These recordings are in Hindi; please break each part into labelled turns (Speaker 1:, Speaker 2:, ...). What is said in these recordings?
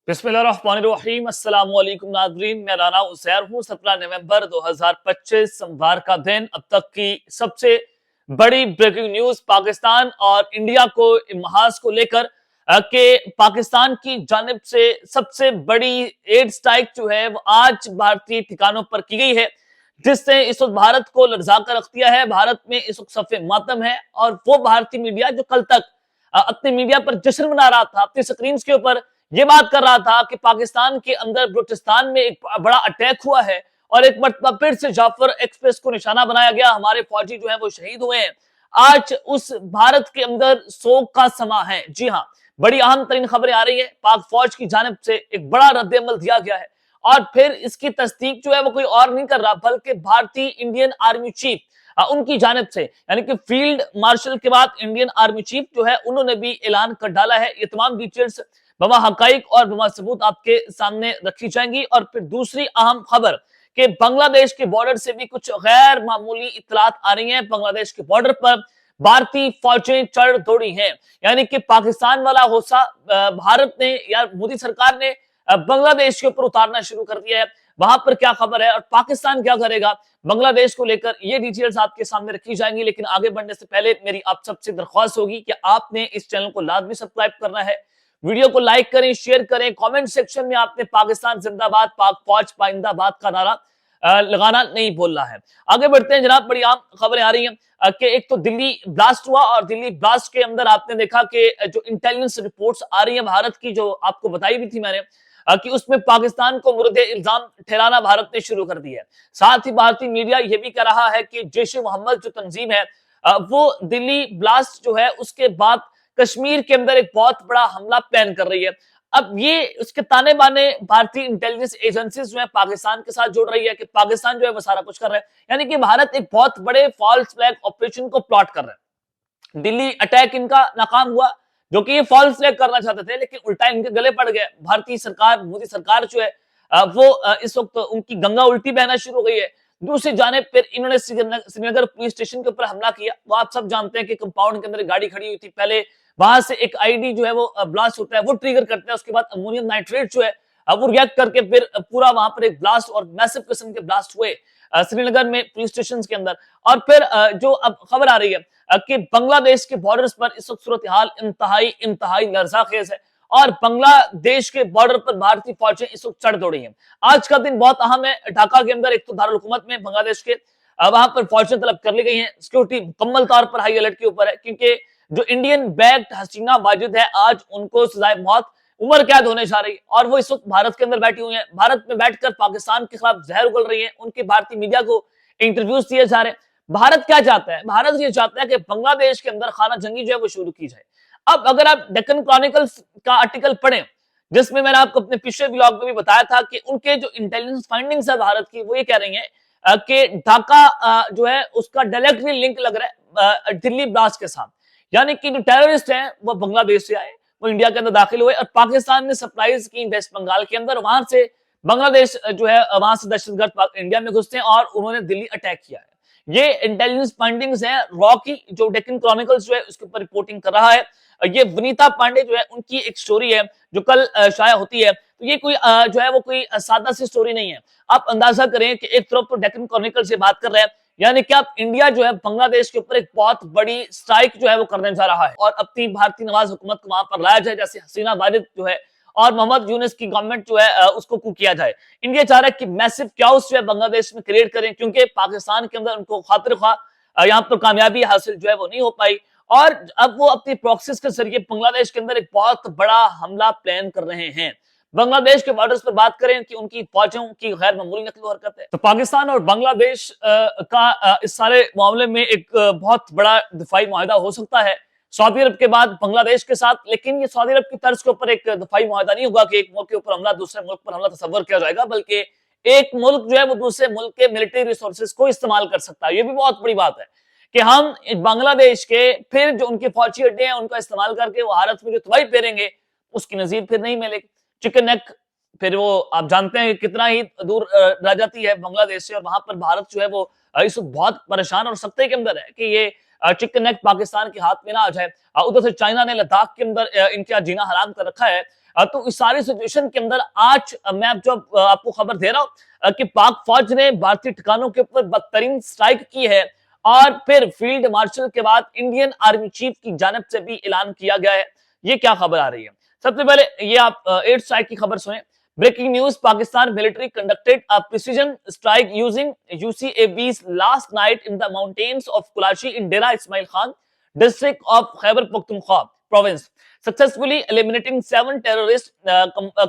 Speaker 1: बिस्मिल्लाहिर्रहमानिर्रहीम अस्सलाम वालेकुम नाज़रीन, मैं राना उसैर हूँ। 17 नवंबर 2025 सोमवार का दिन। अब तक की सबसे बड़ी ब्रेकिंग न्यूज पाकिस्तान और इंडिया को महाज को लेकर के पाकिस्तान की जानिब से सबसे बड़ी एयर स्ट्राइक जो है वो आज भारतीय ठिकानों पर की गई है, जिसने इस वक्त भारत को लर्जा कर रख दिया है। भारत में इस वक्त सफ़े मातम है और वो भारतीय मीडिया जो कल तक अपने मीडिया पर जश्न मना रहा था, अपनी स्क्रीन के ऊपर ये बात कर रहा था कि पाकिस्तान के अंदर बलूचिस्तान में एक बड़ा अटैक हुआ है और एक मरतबा फिर से जाफर एक्सप्रेस को निशाना बनाया गया, हमारे फौजी जो है वो शहीद हुए हैं। आज उस भारत के अंदर सोग का समा है। जी हाँ, बड़ी अहम तरीन खबरें आ रही है। पाक फौज की जानिब से एक बड़ा रद्द-ए-अमल दिया गया है और फिर इसकी तस्दीक जो है वो कोई और नहीं कर रहा बल्कि भारतीय इंडियन आर्मी चीफ उनकी जानिब से, यानी कि फील्ड मार्शल के बाद इंडियन आर्मी चीफ जो है उन्होंने भी ऐलान कर डाला है। ये तमाम डिटेल्स बमा हकाइक और बमा सबूत आपके सामने रखी जाएंगी। और फिर दूसरी अहम खबर कि बांग्लादेश के बॉर्डर से भी कुछ गैर मामूली इत्तलात आ रही हैं। बांग्लादेश के बॉर्डर पर भारतीय फौजें चढ़ दौड़ी हैं, यानी कि पाकिस्तान वाला गुस्सा भारत ने या मोदी सरकार ने बांग्लादेश के ऊपर उतारना शुरू कर दिया है। वहां पर क्या खबर है और पाकिस्तान क्या करेगा बांग्लादेश को लेकर, ये डिटेल्स आपके सामने रखी जाएंगी। लेकिन आगे बढ़ने से पहले मेरी आप सबसे दरख्वास्त होगी कि आपने इस चैनल को लाजमी सब्सक्राइब करना है, वीडियो को लाइक करें, शेयर करें, कमेंट सेक्शन में आपने पाकिस्तान जिंदाबाद, पाक फौज पाइंदाबाद का नारा लगाना नहीं भूलना है। आगे बढ़ते हैं जनाब, बड़ी आम खबरें आ रही हैं कि एक तो दिल्ली ब्लास्ट हुआ और दिल्ली ब्लास्ट के अंदर आपने देखा कि जो इंटेलिजेंस रिपोर्ट्स आ रही है भारत की, जो आपको बताई भी थी मैंने कि उसमें पाकिस्तान को मुर्दे इल्जाम ठहराना भारत ने शुरू कर दिया है। साथ ही भारतीय मीडिया यह भी कह रहा है कि जैश ए मोहम्मद जो तंजीम है वो दिल्ली ब्लास्ट जो है उसके बाद कश्मीर के अंदर एक बहुत बड़ा हमला प्लान कर रही है। अब ये उसके ताने बाने भारतीय इंटेलिजेंस एजेंसीज जो है पाकिस्तान के साथ जोड़ रही है कि पाकिस्तान जो है वो सारा कुछ कर रहा है, यानी कि भारत एक बहुत बड़े फॉल्स फ्लैग ऑपरेशन को प्लॉट कर रहा है। दिल्ली अटैक इनका नाकाम हुआ, जो कि ये फॉल्स फ्लैग करना चाहते थे, लेकिन उल्टा इनके गले पड़ गए। भारतीय सरकार, मोदी सरकार जो है वो इस वक्त उनकी गंगा उल्टी बहना शुरू हो गई है। दूसरी जाने फिर इन्होंने श्रीनगर पुलिस स्टेशन के ऊपर हमला किया। वो आप सब जानते हैं कि कंपाउंड के अंदर गाड़ी खड़ी हुई थी, पहले वहां से एक आईडी जो है वो ब्लास्ट होता है, वो ट्रिगर करता है, उसके बाद अमोनियम नाइट्रेट जो है वो रिएक्ट करके फिर पूरा वहां पर एक ब्लास्ट और मैसिव किस्म के ब्लास्ट हुए श्रीनगर में पुलिस स्टेशन के अंदर। और फिर जो अब खबर आ रही है कि बांग्लादेश के बॉर्डर्स पर इस वक्त सूरत हाल इंतहाई लर्जाखेज है और बांग्लादेश के बॉर्डर पर भारतीय फौजें इस वक्त चढ़ दौड़ी हैं। आज का दिन बहुत अहम है। ढाका के अंदर एक तो दारुल हुकूमत में बांग्लादेश के वहां पर फौजें तलब कर ली गई हैं। सिक्योरिटी मुकम्मल तौर पर हाई अलर्ट के ऊपर है, क्योंकि जो इंडियन बैग्ड हसीना माजिद है आज उनको सजाए मौत उम्र कैद होने जा रही है और वो इस वक्त भारत के अंदर बैठी हुई है। भारत में बैठकर पाकिस्तान के खिलाफ जहर उगल रही है। उनके भारतीय मीडिया को इंटरव्यूज दिए जा रहे हैं। भारत क्या चाहता है? भारत ये चाहता है कि बांग्लादेश के अंदर खाना जंगी जो है वो शुरू की जाए। अब अगर आप डेक्कन क्रॉनिकल्स का आर्टिकल पढ़ें, जिसमें मैंने आपको अपने पिछले ब्लॉग में भी बताया था कि उनके जो इंटेलिजेंस फाइंडिंग्स है भारत की, वो ये कह रही है कि ढाका जो है उसका डायरेक्टली लिंक लग रहा है दिल्ली ब्लास्ट के साथ, यानी कि जो टेररिस्ट हैं वो बांग्लादेश से आए, वो इंडिया के अंदर दाखिल हुए और पाकिस्तान ने सप्लाईज की वेस्ट बंगाल के अंदर, वहां से बांग्लादेश जो है वहां से दहशतगर्द इंडिया में घुसते हैं और उन्होंने दिल्ली अटैक किया है। ये इंटेलिजेंस फाइंडिंग्स हैं रॉ की, जो डेक्कन क्रॉनिकल्स जो है उसके ऊपर रिपोर्टिंग कर रहा है। ये वनीता पांडे जो है उनकी एक स्टोरी है जो कल शाया होती है। तो ये कोई जो है वो कोई सादा सी स्टोरी नहीं है। आप अंदाजा करें कि एक तरफ तो डेक्कन क्रॉनिकल से बात कर रहे हैं, यानी कि आप इंडिया जो है बांग्लादेश के ऊपर एक बहुत बड़ी स्ट्राइक जो है वो करने जा रहा है और अपनी भारतीय नवाज हुकूमत को वहां पर लाया जाए, जैसे हसीना वाजिद जो है और मोहम्मद यूनुस की गवर्नमेंट जो है उसको कू किया जाए। इंडिया चाह रहा है कि मैसिव क्याओस जो है बांग्लादेश में क्रिएट करें, क्योंकि पाकिस्तान के अंदर उनको खातिर खा यहाँ पर कामयाबी हासिल जो है वो नहीं हो पाई और अब वो अपनी प्रॉक्सिस के जरिए बांग्लादेश के अंदर एक बहुत बड़ा हमला प्लान कर रहे हैं। बांग्लादेश के बॉर्डर्स पर बात करें कि उनकी फौजों की गैर मामूली नकलो हरकत है, तो पाकिस्तान और बांग्लादेश का इस सारे मामले में एक बहुत बड़ा दिफाई मुआहदा हो सकता है सऊदी अरब के बाद बांग्लादेश के साथ। लेकिन ये सऊदी अरब की तर्ज के ऊपर एक दफाई मुआहदा नहीं होगा कि एक मुल्क के ऊपर हमला दूसरे मुल्क पर हमला तस्वर किया जाएगा, बल्कि एक मुल्क जो है वो दूसरे मुल्क के मिलिट्री रिसोर्सेज को इस्तेमाल कर सकता है। ये भी बहुत बड़ी बात है कि हम बांग्लादेश के फिर जो उनके फौजी अड्डे हैं उनका इस्तेमाल करके वो भारत में जो तबाही फेरेंगे उसकी नजीर फिर नहीं मिलेगी। चिकन नेक फिर वो आप जानते हैं कितना ही दूर रह जाती है बांग्लादेश से और वहां पर भारत जो है वो इस वक्त बहुत परेशान और सख्ते के अंदर है कि ये चिकन नेक पाकिस्तान के हाथ में ना आ जाए। उधर से चाइना ने लद्दाख के अंदर इनका जीना हराम कर रखा है। तो इस सारी सिचुएशन के अंदर आज मैं जो आपको खबर दे रहा हूं कि पाक फौज ने भारतीय ठिकानों के ऊपर बदतरीन स्ट्राइक की है और फिर फील्ड मार्शल के बाद इंडियन आर्मी चीफ की जानब से भी ऐलान किया गया है। ये क्या खबर आ रही है? सबसे पहले ये आप एयर स्ट्राइक की खबर सुने। Breaking news, Pakistan military conducted a precision strike using UCAVs last night in the mountains of Kulachi in Dera Ismail Khan district of Khyber Pakhtunkhwa province, successfully eliminating 7 terrorist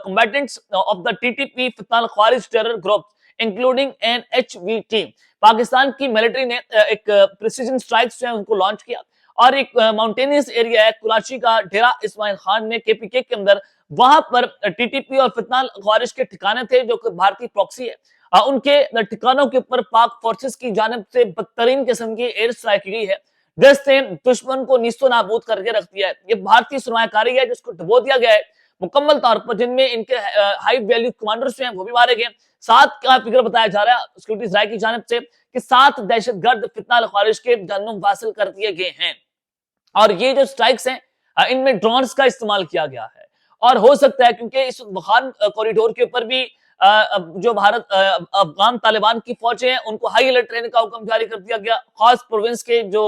Speaker 1: combatants of the TTP Fitna al-Khawarij terror group, including an HVT। Pakistan की मिलिट्री ने एक प्रिसीजन स्ट्राइक्स जो है उनको लॉन्च किया और एक माउंटेनियस एरिया है कुलाची का डेरा इस्माइल खान ने KPK के अंदर, वहां पर TTP और फितना ख्वारिज के ठिकाने थे जो कि भारतीय प्रॉक्सी है। उनके ठिकानों के ऊपर पाक फोर्सेस की जानब से बदतरीन किस्म की एयर स्ट्राइक की गई है जिसने दुश्मन को नीस्तो नाबूद करके रख दिया है। ये भारतीय सरमायाकारी है जिसको डुबो दिया गया है मुकम्मल तौर पर, जिनमें इनके हाई वैल्यू कमांडर्स हैं वो भी मारे गए। 7 का फिगर बताया जा रहा है सिक्योरिटी राय की जानब से कि 7 दहशतगर्द फितना ख्वारिज के जन्म हासिल कर दिए गए हैं। और ये जो स्ट्राइक्स हैं इनमें ड्रोन्स का इस्तेमाल किया गया है और हो सकता है क्योंकि इस बखान कॉरिडोर के ऊपर भी जो भारत अफगान तालिबान की फौजें हैं उनको हाई अलर्ट रहने का हुक्म जारी कर दिया गया। खास प्रोविंस के जो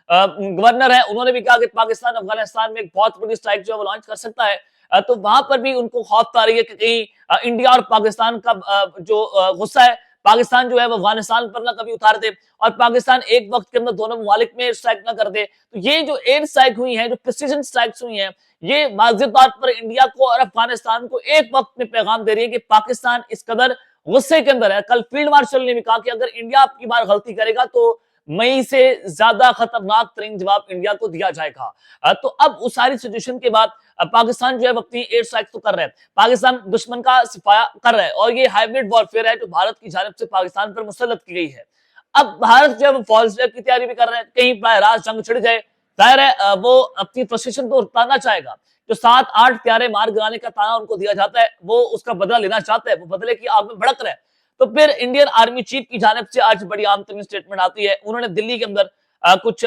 Speaker 1: गवर्नर है उन्होंने भी कहा कि पाकिस्तान अफगानिस्तान में एक बहुत बड़ी स्ट्राइक जो है वो लॉन्च कर सकता है। तो वहां पर भी उनको खौफ आ रही है कि कहीं इंडिया और पाकिस्तान का जो गुस्सा है पाकिस्तान जो है वो अफगानिस्तान पर ना कभी उतार दे और पाकिस्तान एक वक्त के अंदर दोनों ममालिक में स्ट्राइक ना कर दे। तो ये जो एयर स्ट्राइक हुई है, जो प्रिसीजन स्ट्राइक्स हुई हैं, ये वाज़ेह तौर पर इंडिया को और अफगानिस्तान को एक वक्त में पैगाम दे रही है कि पाकिस्तान इस कदर गुस्से के अंदर है। कल फील्ड मार्शल ने भी कहा कि अगर इंडिया आपकी बार गलती करेगा तो मई से ज्यादा खतरनाक तरीन जवाब इंडिया को दिया जाएगा। तो अब उस सारी सिचुएशन के बाद पाकिस्तान जो है अपनी एयर स्ट्राइक तो कर रहा है, पाकिस्तान दुश्मन का सिफाया कर रहा है और ये हाइब्रिड वॉरफेयर है जो भारत की जानब से पाकिस्तान पर मुसल्लत की गई है। अब भारत जो है वो फॉल्स वेव की तैयारी भी कर रहा है, कहीं प्राय राज जंग छिड़ जाए। जाहिर है वो अपनी फ्रस्ट्रेशन तो उतारना चाहेगा, जो 7-8 प्यारे मार गिराने का ताना उनको दिया जाता है वो उसका बदला लेना चाहता है, वो बदले की आग में भड़क रहा है। तो फिर इंडियन आर्मी चीफ की जानब से आज बड़ी आम तरीन स्टेटमेंट आती है। उन्होंने दिल्ली के अंदर कुछ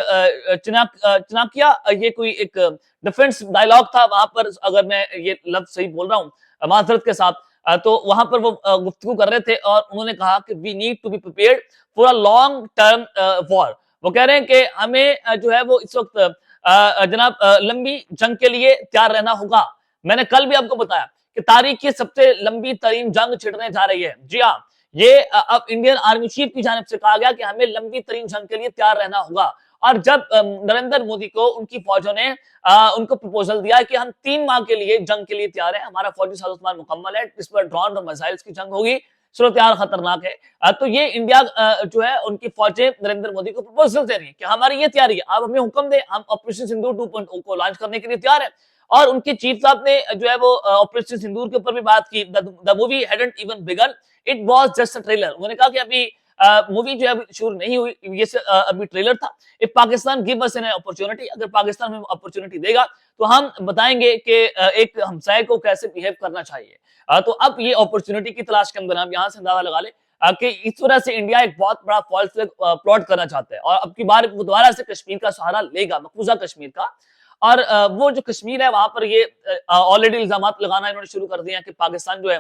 Speaker 1: चनाकिया ये कोई एक डिफेंस डायलॉग था वहां पर, अगर मैं ये लफ्ज सही बोल रहा हूँ माजरत के साथ, तो वहां पर वो गुफ्तगू कर रहे थे और उन्होंने कहा कि we need to be prepared for a long term war. वो कह रहे हैं कि हमें जो है वो इस वक्त जनाब लंबी जंग के लिए तैयार रहना होगा। मैंने कल भी आपको बताया कि तारीख की सबसे लंबी तरीन जंग छिड़ने जा रही है। जी हाँ, ये अब इंडियन आर्मी चीफ की जानब से कहा गया कि हमें लंबी तरीन जंग के लिए तैयार रहना होगा। और जब नरेंद्र मोदी को उनकी फौजों ने उनको प्रपोजल दिया कि हम 3 माह के लिए जंग के लिए तैयार हैं, हमारा फौजी साजोसामान मुकम्मल है, इस पर ड्रोन और मिसाइल्स की जंग होगी, सूरत हाल खतरनाक है। तो ये इंडिया जो है उनकी फौजें नरेंद्र मोदी को प्रपोजल दे रही है कि हमारी ये तैयारी है, आप हमें हुक्म दे, हम ऑपरेशन सिंदूर 2.0 को लॉन्च करने के लिए तैयार है। और उनके चीफ साहब ने जो है वो ऑपरेशन सिंदूर के ऊपर भी बात की। The movie hadn't even begun, it was just a trailer. उन्होंने कहा कि अभी मूवी जो है अभी शुरू नहीं हुई, ये अभी ट्रेलर था। If Pakistan give us an opportunity, अगर पाकिस्तान हमें अपॉर्चुनिटी देगा तो हम बताएंगे कि एक हमसाये को कैसे बिहेव करना चाहिए। तो अब ये अपॉर्चुनिटी की तलाश के अंदर हम यहाँ से अंदाजा लगा ले कि इस वजह से इंडिया एक बहुत बड़ा फॉल्स प्लॉट करना चाहता है और अब की बार वो दोबारा से कश्मीर का सहारा लेगा, मकबूजा कश्मीर का। और वो जो कश्मीर है वहां पर ये ऑलरेडी इल्जाम लगाना इन्होंने शुरू कर दिया कि पाकिस्तान जो है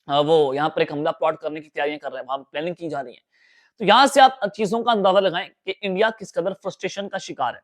Speaker 1: वो यहाँ पर एक हमला प्लॉट करने की तैयारियां कर रहे हैं, वहां प्लानिंग की जा रही है। तो यहां से आप चीजों का अंदाजा लगाएं कि इंडिया किस कदर फ्रस्ट्रेशन का शिकार है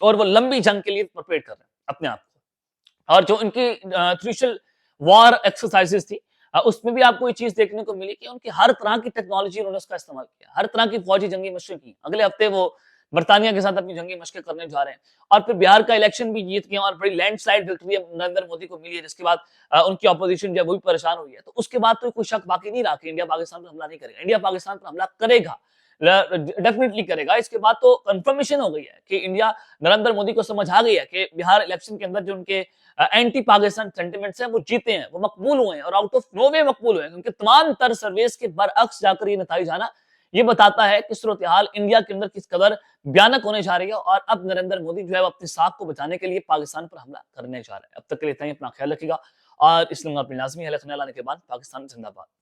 Speaker 1: और वो लंबी जंग के लिए प्रिपेयर कर रहे हैं अपने आप को। और जो इनकी क्रूशियल वॉर एक्सरसाइजेस थी उसमें भी आपको ये चीज देखने को मिली कि उनकी हर तरह की टेक्नोलॉजी उन्होंने उसका इस्तेमाल किया, हर तरह की फौजी जंगी मशक़ें की। अगले हफ्ते वो बर्तानिया के साथ अपनी जंगी मशक़ें करने जा रहे हैं और फिर बिहार का इलेक्शन भी जीत गए और बड़ी लैंडस्लाइड विक्ट्री नरेंद्र मोदी को मिली है, जिसके बाद उनकी ऑपोजिशन जो है वो भी परेशान हुई है। तो उसके बाद तो कोई शक बाकी नहीं रहा कि इंडिया पाकिस्तान पर हमला नहीं करेगा। इंडिया पाकिस्तान पर हमला करेगा, डेफिनेटली करेगा। इसके बाद तो कंफर्मेशन हो गई है कि इंडिया नरेंद्र मोदी को समझ आ गई है कि बिहार इलेक्शन के अंदर जो उनके एंटी पाकिस्तान सेंटिमेंट्स हैं वो जीते हैं, वो मकबूल हुए हैं और आउट ऑफ नो वे मकबूल हुए हैं, क्योंकि तमाम तर सर्वेस के बरअक्स जाकर ये नतीजा आना ये बताता है कि सूरत हाल इंडिया के अंदर किस कदर भयानक होने जा रही है। और अब नरेंद्र मोदी जो है वो अपनी साख को बचाने के लिए पाकिस्तान पर हमला करने जा रहे हैं। अब तक के लिए इतना ही, अपना ख्याल रखिएगा और इस अपनी लाजमी है लाने के बाद पाकिस्तान जिंदाबाद।